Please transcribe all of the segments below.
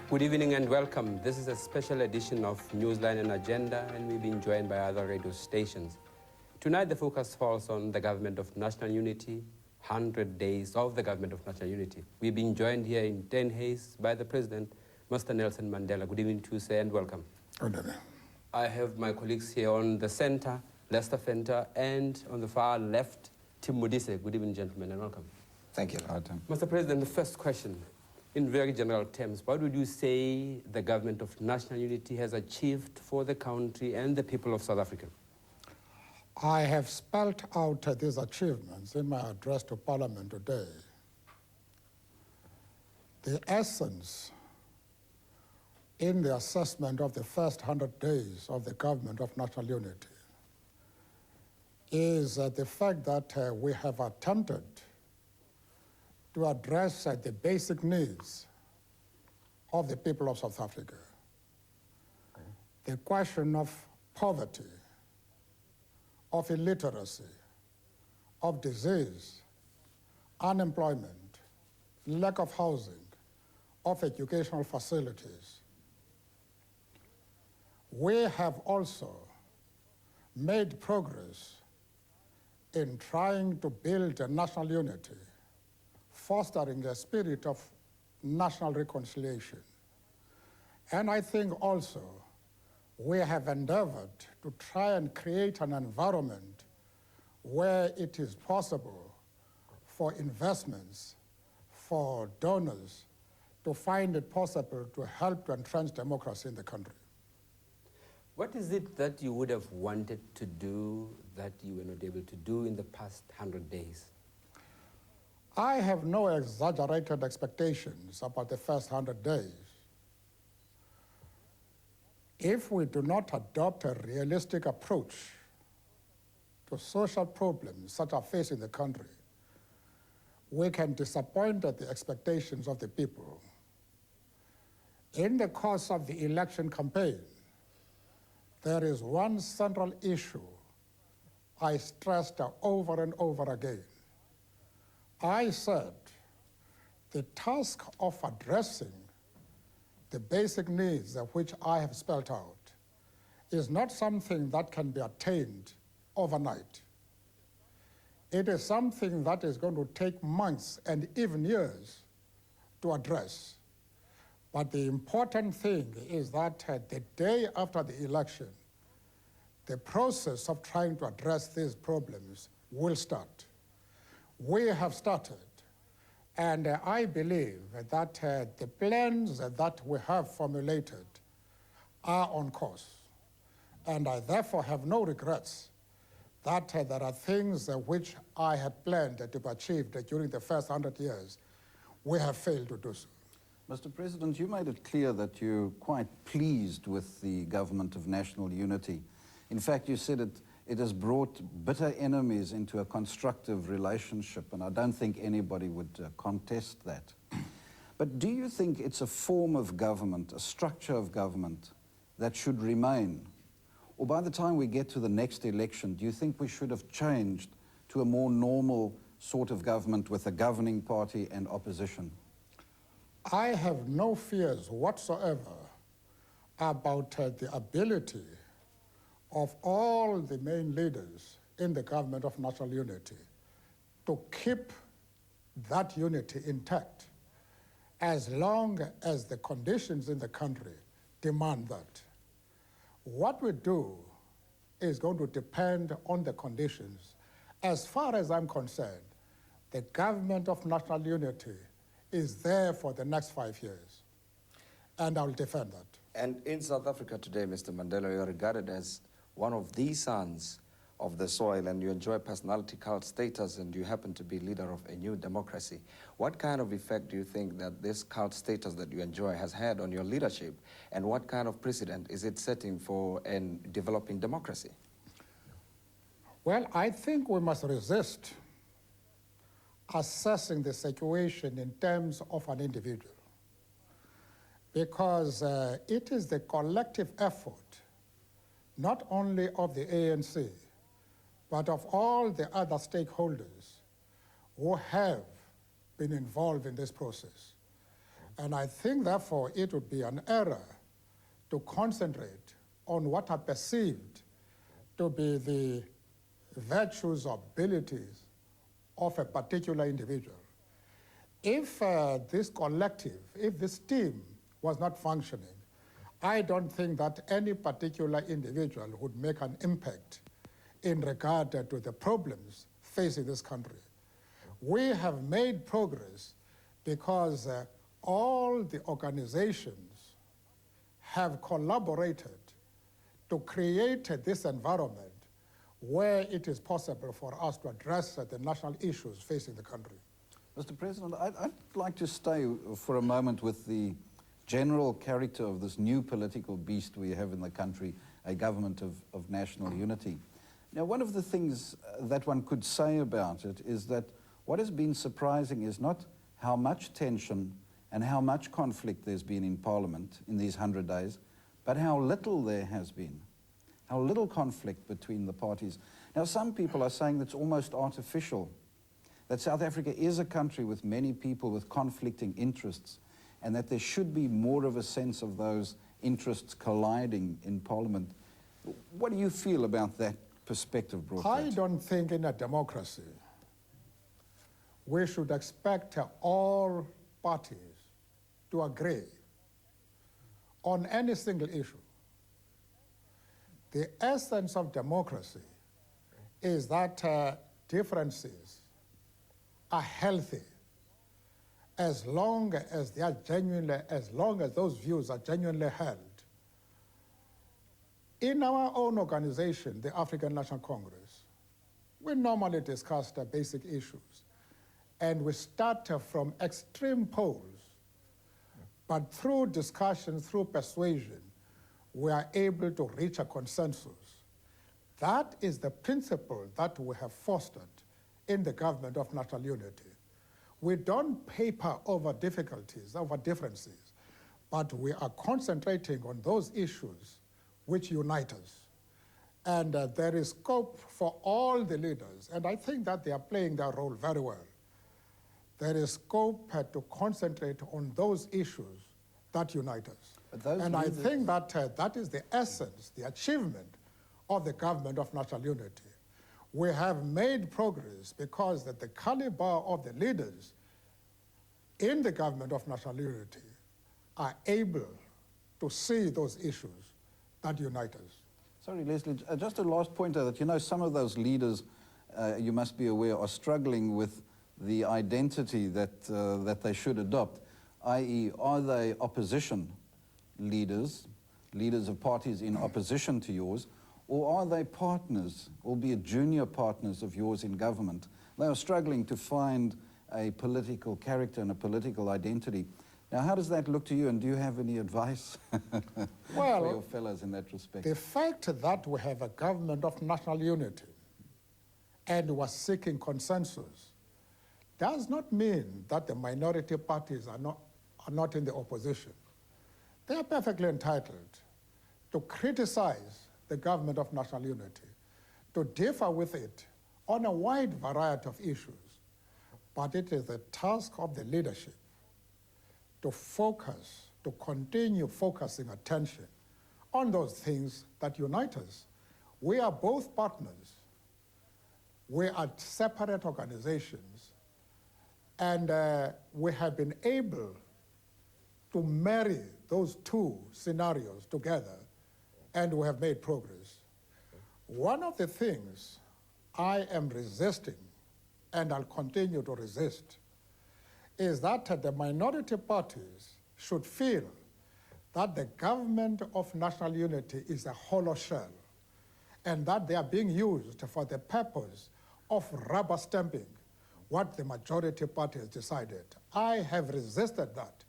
Good evening and welcome. This is a special edition of Newsline and Agenda, and we've been joined by other radio stations. Tonight, the focus falls on the Government of National Unity, 100 days of the Government of National Unity. We've been joined here in Den Haag by the President, Mr. Nelson Mandela. Good evening to you, sir, and welcome. Good evening. I have my colleagues here on the center, Lester Venter, and on the far left, Tim Modise. Good evening, gentlemen, and welcome. Thank you. Mr. President, the first question. In very general terms, what would you say the Government of National Unity has achieved for the country and the people of South Africa? I have spelled out these achievements in my address to Parliament today. The essence in the assessment of the first 100 days of the Government of National Unity is the fact that we have attempted to address the basic needs of the people of South Africa. The question of poverty, of illiteracy, of disease, unemployment, lack of housing, of educational facilities. We have also made progress in trying to build a national unity, fostering a spirit of national reconciliation. And I think also we have endeavored to try and create an environment where it is possible for investments, for donors to find it possible to help to entrench democracy in the country. What is it that you would have wanted to do that you were not able to do in the past 100 days? I have no exaggerated expectations about the first 100 days. If we do not adopt a realistic approach to social problems such as facing the country, we can disappoint the expectations of the people. In the course of the election campaign, there is one central issue I stressed over and over again. I said the task of addressing the basic needs of which I have spelled out is not something that can be attained overnight. It is something that is going to take months and even years to address. But the important thing is that the day after the election, the process of trying to address these problems will start. We have started, and I believe that the plans that we have formulated are on course. And I therefore have no regrets that there are things which I had planned to be achieved during the first 100 years. We have failed to do so. Mr. President, you made it clear that you're quite pleased with the Government of National Unity. In fact, you said it has brought bitter enemies into a constructive relationship, and I don't think anybody would contest that. But do you think it's a form of government, a structure of government, that should remain? Or by the time we get to the next election, do you think we should have changed to a more normal sort of government with a governing party and opposition? I have no fears whatsoever about the ability of all the main leaders in the Government of National Unity to keep that unity intact as long as the conditions in the country demand that. What we do is going to depend on the conditions. As far as I'm concerned, the Government of National Unity is there for the next 5 years, and I'll defend that. And in South Africa today, Mr. Mandela, you are regarded as one of the sons of the soil, and you enjoy personality cult status, and you happen to be leader of a new democracy. What kind of effect do you think that this cult status that you enjoy has had on your leadership, and what kind of precedent is it setting for a developing democracy? Well, I think we must resist assessing the situation in terms of an individual, because it is the collective effort not only of the ANC, but of all the other stakeholders who have been involved in this process. And I think, therefore, it would be an error to concentrate on what are perceived to be the virtues or abilities of a particular individual. If this collective, if this team was not functioning, I don't think that any particular individual would make an impact in regard to the problems facing this country. We have made progress because all the organizations have collaborated to create this environment where it is possible for us to address the national issues facing the country. Mr. President, I'd like to stay for a moment with the general character of this new political beast we have in the country, a government of national unity. Now, one of the things that one could say about it is that what has been surprising is not how much tension and how much conflict there's been in Parliament in these 100 days, but how little there has been, how little conflict between the parties. Now, some people are saying that's almost artificial, that South Africa is a country with many people with conflicting interests, and that there should be more of a sense of those interests colliding in Parliament. What do you feel about that perspective brought I out? don't think in a democracy we should expect all parties to agree on any single issue. The essence of democracy is that differences are healthy as long as they are genuinely, as long as those views are genuinely held. In our own organization, the African National Congress, we normally discuss the basic issues, and we start from extreme poles, but through discussion, through persuasion, we are able to reach a consensus. That is the principle that we have fostered in the government of national unity. We don't paper over difficulties, over differences, but we are concentrating on those issues which unite us. And there is scope for all the leaders, and I think that they are playing their role very well. There is scope to concentrate on those issues that unite us. And I think that that is the essence, the achievement of the government of national unity. We have made progress because that the caliber of the leaders in the government of national unity are able to see those issues that unite us. Sorry, Leslie, just a last pointer that, you know, some of those leaders, you must be aware, are struggling with the identity that, that they should adopt, i.e., are they opposition leaders, leaders of parties in opposition to yours, or are they partners, albeit junior partners of yours in government? They are struggling to find a political character and a political identity. Now, how does that look to you, and do you have any advice for your fellows in that respect? The fact that we have a government of national unity and we are seeking consensus does not mean that the minority parties are not in the opposition. They are perfectly entitled to criticize the government of national unity, to differ with it on a wide variety of issues. But it is the task of the leadership to focus, to continue focusing attention on those things that unite us. We are both partners. We are separate organizations, and we have been able to marry those two scenarios together, and we have made progress. One of the things I am resisting, and I'll continue to resist, is that the minority parties should feel that the government of national unity is a hollow shell, and that they are being used for the purpose of rubber stamping what the majority party has decided. I have resisted that.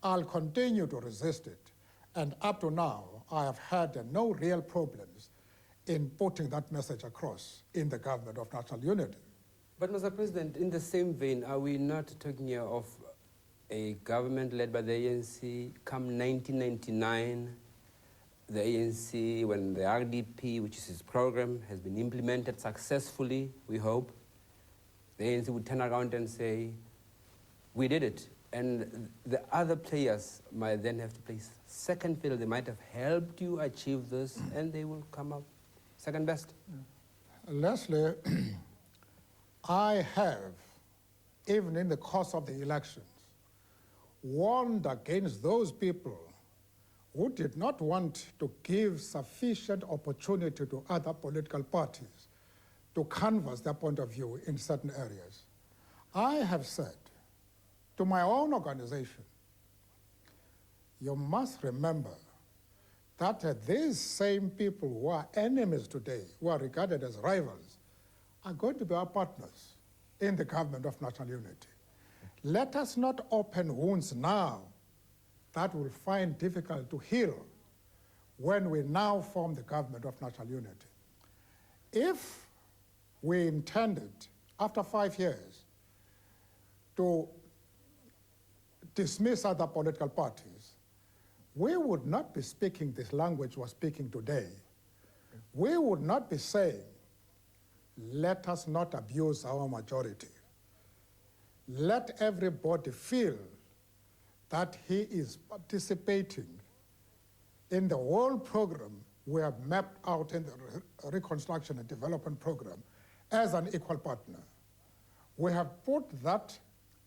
I'll continue to resist it. And up to now, I have had no real problems in putting that message across in the government of national unity. But, Mr. President, in the same vein, are we not talking here of a government led by the ANC come 1999? The ANC, when the RDP, which is his program, has been implemented successfully, we hope, the ANC would turn around and say, we did it. And the other players might then have to play second fiddle. They might have helped you achieve this, and they will come up second best. Leslie, I have, even in the course of the elections, warned against those people who did not want to give sufficient opportunity to other political parties to canvass their point of view in certain areas. I have said to my own organization, you must remember that these same people who are enemies today, who are regarded as rivals, are going to be our partners in the government of national unity. Let us not open wounds now that we'll find difficult to heal when we now form the government of national unity. If we intended, after 5 years, to dismiss other political parties, we would not be speaking this language we're speaking today. We would not be saying, let us not abuse our majority. Let everybody feel that he is participating in the whole program we have mapped out in the Reconstruction and Development Program as an equal partner. We have put that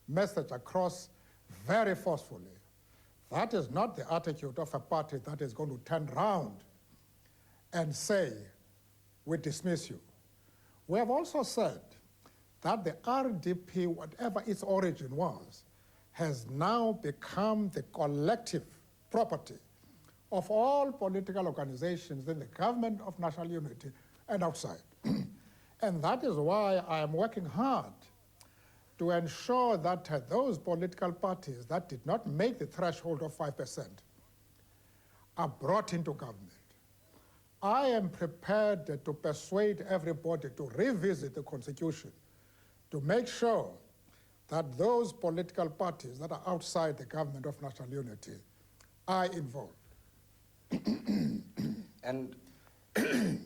message across very forcefully. That is not the attitude of a party that is going to turn around and say, we dismiss you. We have also said that the RDP, whatever its origin was, has now become the collective property of all political organizations in the government of national unity and outside. And that is why I am working hard to ensure that those political parties that did not make the threshold of 5% are brought into government. I am prepared to persuade everybody to revisit the Constitution to make sure that those political parties that are outside the government of national unity are involved. And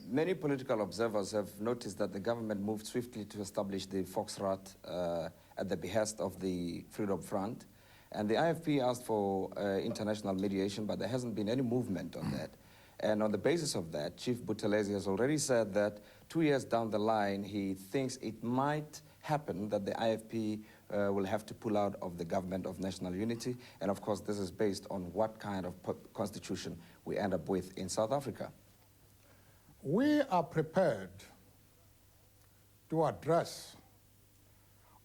many political observers have noticed that the government moved swiftly to establish the Foxrat at the behest of the Freedom Front. And the IFP asked for international mediation, but there hasn't been any movement on that. And on the basis of that, Chief Buthelezi has already said that 2 years down the line, he thinks it might happen that the IFP will have to pull out of the government of national unity. And of course, this is based on what kind of constitution we end up with in South Africa. We are prepared to address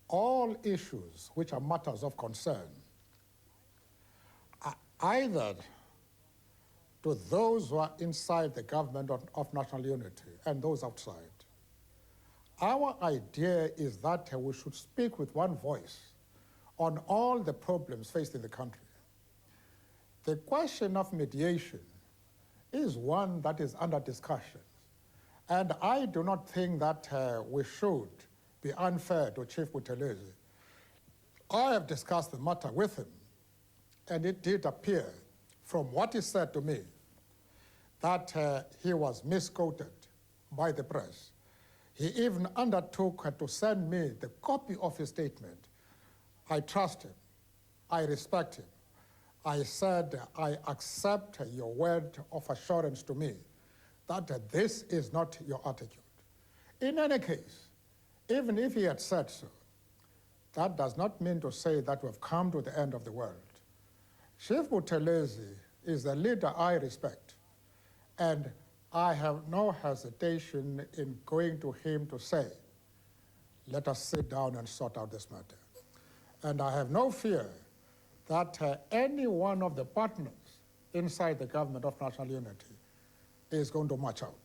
all issues which are matters of concern, either to those who are inside the government of national unity and those outside. Our idea is that we should speak with one voice on all the problems faced in the country. The question of mediation is one that is under discussion. And I do not think that we should be unfair to Chief Buthelezi. I have discussed the matter with him, and it did appear from what he said to me that he was misquoted by the press. He even undertook to send me the copy of his statement. I trust him. I respect him. I said, I accept your word of assurance to me that this is not your attitude. In any case, even if he had said so, that does not mean to say that we've come to the end of the world. Chief Buthelezi is a leader I respect, and I have no hesitation in going to him to say, let us sit down and sort out this matter. And I have no fear that any one of the partners inside the government of national unity is going to march out.